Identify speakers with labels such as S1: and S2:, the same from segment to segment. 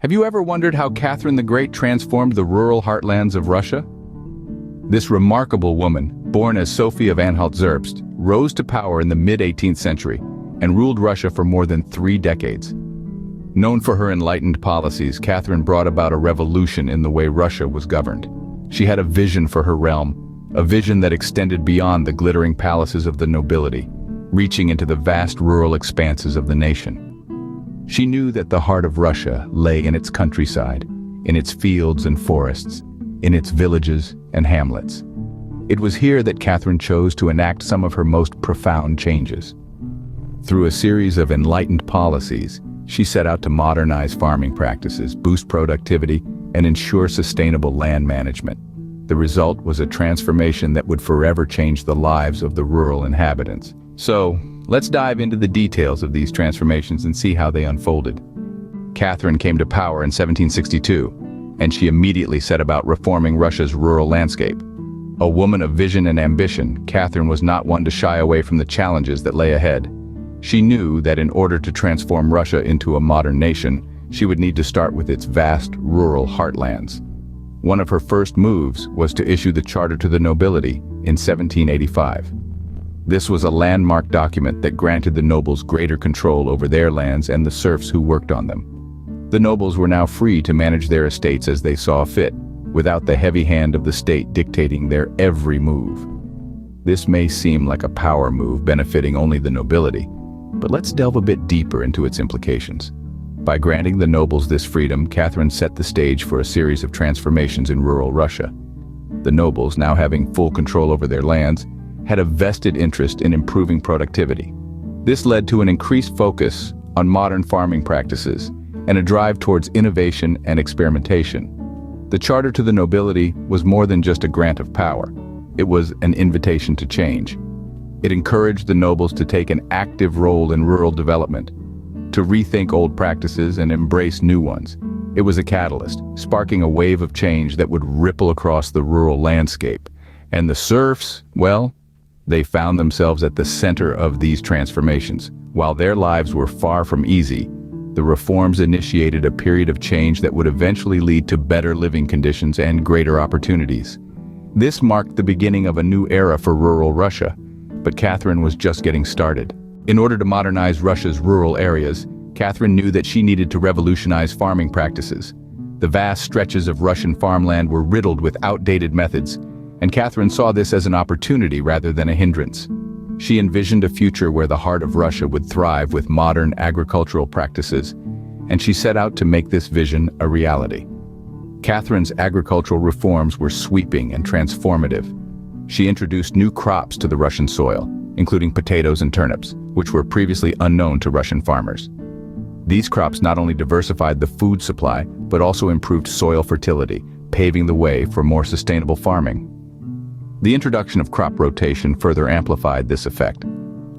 S1: Have you ever wondered how Catherine the Great transformed the rural heartlands of Russia? This remarkable woman, born as Sophie of Anhalt-Zerbst, rose to power in the mid-18th century and ruled Russia for more than 3 decades. Known for her enlightened policies, Catherine brought about a revolution in the way Russia was governed. She had a vision for her realm, a vision that extended beyond the glittering palaces of the nobility, reaching into the vast rural expanses of the nation. She knew that the heart of Russia lay in its countryside, in its fields and forests, in its villages and hamlets. It was here that Catherine chose to enact some of her most profound changes. Through a series of enlightened policies, she set out to modernize farming practices, boost productivity, and ensure sustainable land management. The result was a transformation that would forever change the lives of the rural inhabitants. So, let's dive into the details of these transformations and see how they unfolded. Catherine came to power in 1762, and she immediately set about reforming Russia's rural landscape. A woman of vision and ambition, Catherine was not one to shy away from the challenges that lay ahead. She knew that in order to transform Russia into a modern nation, she would need to start with its vast rural heartlands. One of her first moves was to issue the Charter to the Nobility in 1785. This was a landmark document that granted the nobles greater control over their lands and the serfs who worked on them. The nobles were now free to manage their estates as they saw fit, without the heavy hand of the state dictating their every move. This may seem like a power move benefiting only the nobility, but let's delve a bit deeper into its implications. By granting the nobles this freedom, Catherine set the stage for a series of transformations in rural Russia. The nobles, now having full control over their lands, had a vested interest in improving productivity. This led to an increased focus on modern farming practices and a drive towards innovation and experimentation. The Charter to the Nobility was more than just a grant of power. It was an invitation to change. It encouraged the nobles to take an active role in rural development, to rethink old practices and embrace new ones. It was a catalyst, sparking a wave of change that would ripple across the rural landscape. And the serfs, well, they found themselves at the center of these transformations. While their lives were far from easy, the reforms initiated a period of change that would eventually lead to better living conditions and greater opportunities. This marked the beginning of a new era for rural Russia, but Catherine was just getting started. In order to modernize Russia's rural areas, Catherine knew that she needed to revolutionize farming practices. The vast stretches of Russian farmland were riddled with outdated methods, and Catherine saw this as an opportunity rather than a hindrance. She envisioned a future where the heart of Russia would thrive with modern agricultural practices, and she set out to make this vision a reality. Catherine's agricultural reforms were sweeping and transformative. She introduced new crops to the Russian soil, including potatoes and turnips, which were previously unknown to Russian farmers. These crops not only diversified the food supply, but also improved soil fertility, paving the way for more sustainable farming. The introduction of crop rotation further amplified this effect,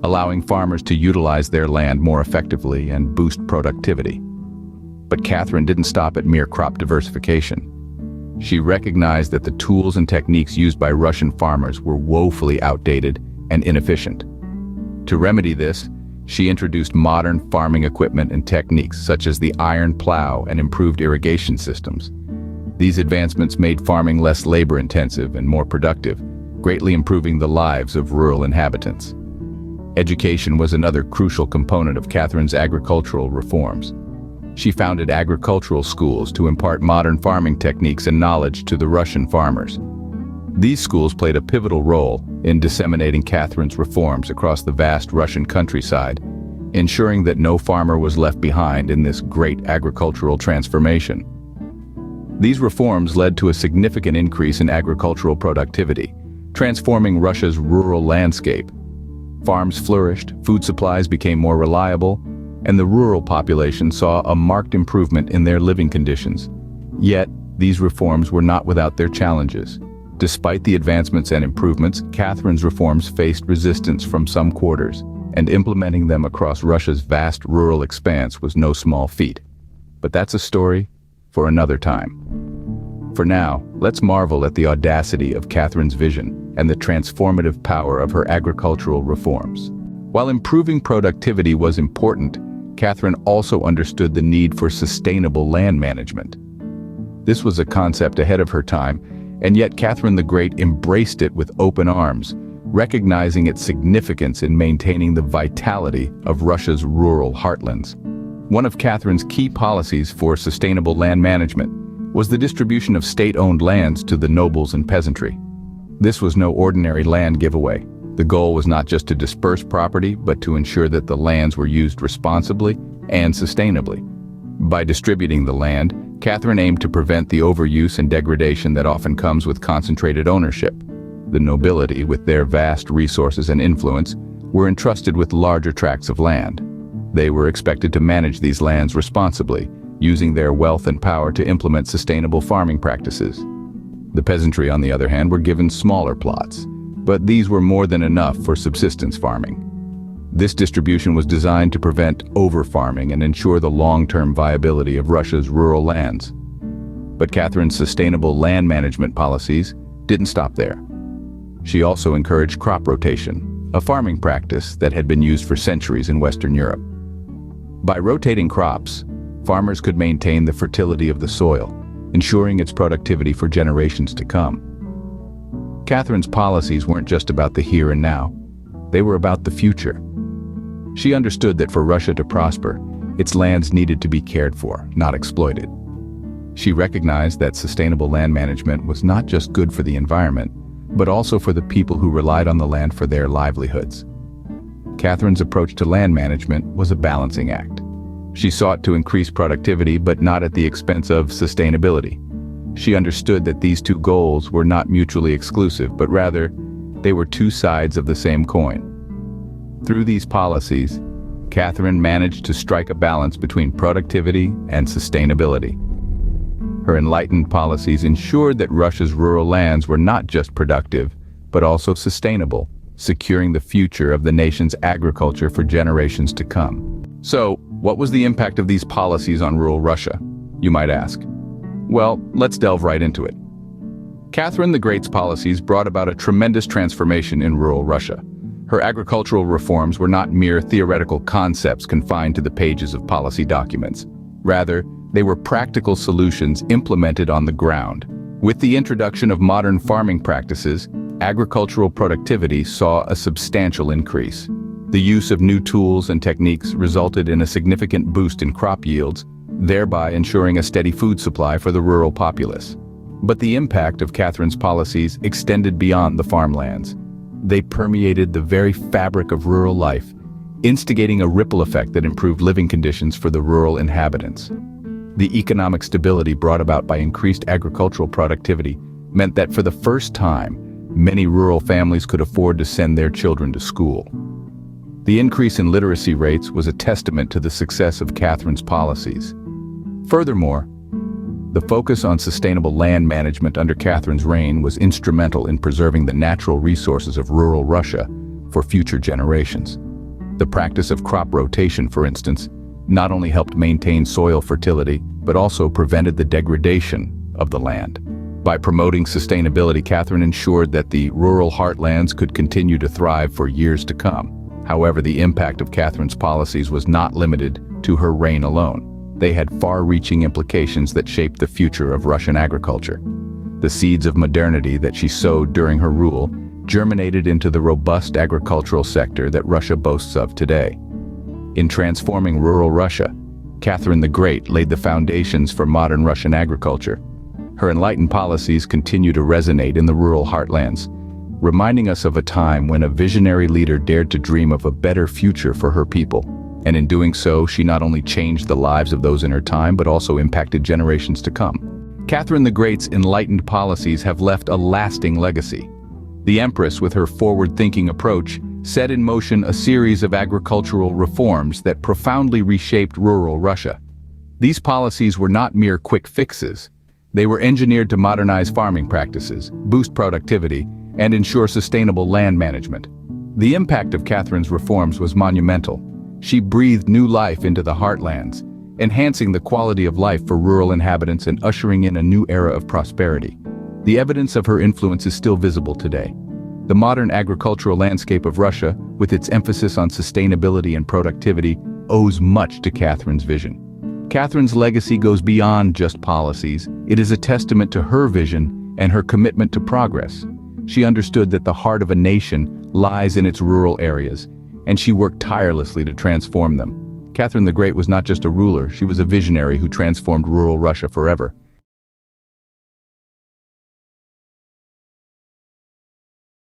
S1: allowing farmers to utilize their land more effectively and boost productivity. But Catherine didn't stop at mere crop diversification. She recognized that the tools and techniques used by Russian farmers were woefully outdated and inefficient. To remedy this, she introduced modern farming equipment and techniques such as the iron plow and improved irrigation systems. These advancements made farming less labor-intensive and more productive, greatly improving the lives of rural inhabitants. Education was another crucial component of Catherine's agricultural reforms. She founded agricultural schools to impart modern farming techniques and knowledge to the Russian farmers. These schools played a pivotal role in disseminating Catherine's reforms across the vast Russian countryside, ensuring that no farmer was left behind in this great agricultural transformation. These reforms led to a significant increase in agricultural productivity, transforming Russia's rural landscape. Farms flourished, food supplies became more reliable, and the rural population saw a marked improvement in their living conditions. Yet, these reforms were not without their challenges. Despite the advancements and improvements, Catherine's reforms faced resistance from some quarters, and implementing them across Russia's vast rural expanse was no small feat. But that's a story for another time. For now, let's marvel at the audacity of Catherine's vision and the transformative power of her agricultural reforms. While improving productivity was important, Catherine also understood the need for sustainable land management. This was a concept ahead of her time, and yet Catherine the Great embraced it with open arms, recognizing its significance in maintaining the vitality of Russia's rural heartlands. One of Catherine's key policies for sustainable land management was the distribution of state-owned lands to the nobles and peasantry. This was no ordinary land giveaway. The goal was not just to disperse property, but to ensure that the lands were used responsibly and sustainably. By distributing the land, Catherine aimed to prevent the overuse and degradation that often comes with concentrated ownership. The nobility, with their vast resources and influence, were entrusted with larger tracts of land. They were expected to manage these lands responsibly, using their wealth and power to implement sustainable farming practices. The peasantry, on the other hand, were given smaller plots, but these were more than enough for subsistence farming. This distribution was designed to prevent over-farming and ensure the long-term viability of Russia's rural lands. But Catherine's sustainable land management policies didn't stop there. She also encouraged crop rotation, a farming practice that had been used for centuries in Western Europe. By rotating crops, farmers could maintain the fertility of the soil, ensuring its productivity for generations to come. Catherine's policies weren't just about the here and now, they were about the future. She understood that for Russia to prosper, its lands needed to be cared for, not exploited. She recognized that sustainable land management was not just good for the environment, but also for the people who relied on the land for their livelihoods. Catherine's approach to land management was a balancing act. She sought to increase productivity, but not at the expense of sustainability. She understood that these two goals were not mutually exclusive, but rather, they were two sides of the same coin. Through these policies, Catherine managed to strike a balance between productivity and sustainability. Her enlightened policies ensured that Russia's rural lands were not just productive, but also sustainable, securing the future of the nation's agriculture for generations to come. So, what was the impact of these policies on rural Russia, you might ask? Well, let's delve right into it. Catherine the Great's policies brought about a tremendous transformation in rural Russia. Her agricultural reforms were not mere theoretical concepts confined to the pages of policy documents. Rather, they were practical solutions implemented on the ground. With the introduction of modern farming practices, agricultural productivity saw a substantial increase. The use of new tools and techniques resulted in a significant boost in crop yields, thereby ensuring a steady food supply for the rural populace. But the impact of Catherine's policies extended beyond the farmlands. They permeated the very fabric of rural life, instigating a ripple effect that improved living conditions for the rural inhabitants. The economic stability brought about by increased agricultural productivity meant that for the first time, many rural families could afford to send their children to school. The increase in literacy rates was a testament to the success of Catherine's policies. Furthermore, the focus on sustainable land management under Catherine's reign was instrumental in preserving the natural resources of rural Russia for future generations. The practice of crop rotation, for instance, not only helped maintain soil fertility, but also prevented the degradation of the land. By promoting sustainability, Catherine ensured that the rural heartlands could continue to thrive for years to come. However, the impact of Catherine's policies was not limited to her reign alone. They had far-reaching implications that shaped the future of Russian agriculture. The seeds of modernity that she sowed during her rule germinated into the robust agricultural sector that Russia boasts of today. In transforming rural Russia, Catherine the Great laid the foundations for modern Russian agriculture. Her enlightened policies continue to resonate in the rural heartlands, reminding us of a time when a visionary leader dared to dream of a better future for her people. And in doing so, she not only changed the lives of those in her time, but also impacted generations to come. Catherine the Great's enlightened policies have left a lasting legacy. The Empress, with her forward-thinking approach, set in motion a series of agricultural reforms that profoundly reshaped rural Russia. These policies were not mere quick fixes. They were engineered to modernize farming practices, boost productivity, and ensure sustainable land management. The impact of Catherine's reforms was monumental. She breathed new life into the heartlands, enhancing the quality of life for rural inhabitants and ushering in a new era of prosperity. The evidence of her influence is still visible today. The modern agricultural landscape of Russia, with its emphasis on sustainability and productivity, owes much to Catherine's vision. Catherine's legacy goes beyond just policies. It is a testament to her vision and her commitment to progress. She understood that the heart of a nation lies in its rural areas, and she worked tirelessly to transform them. Catherine the Great was not just a ruler, she was a visionary who transformed rural Russia forever.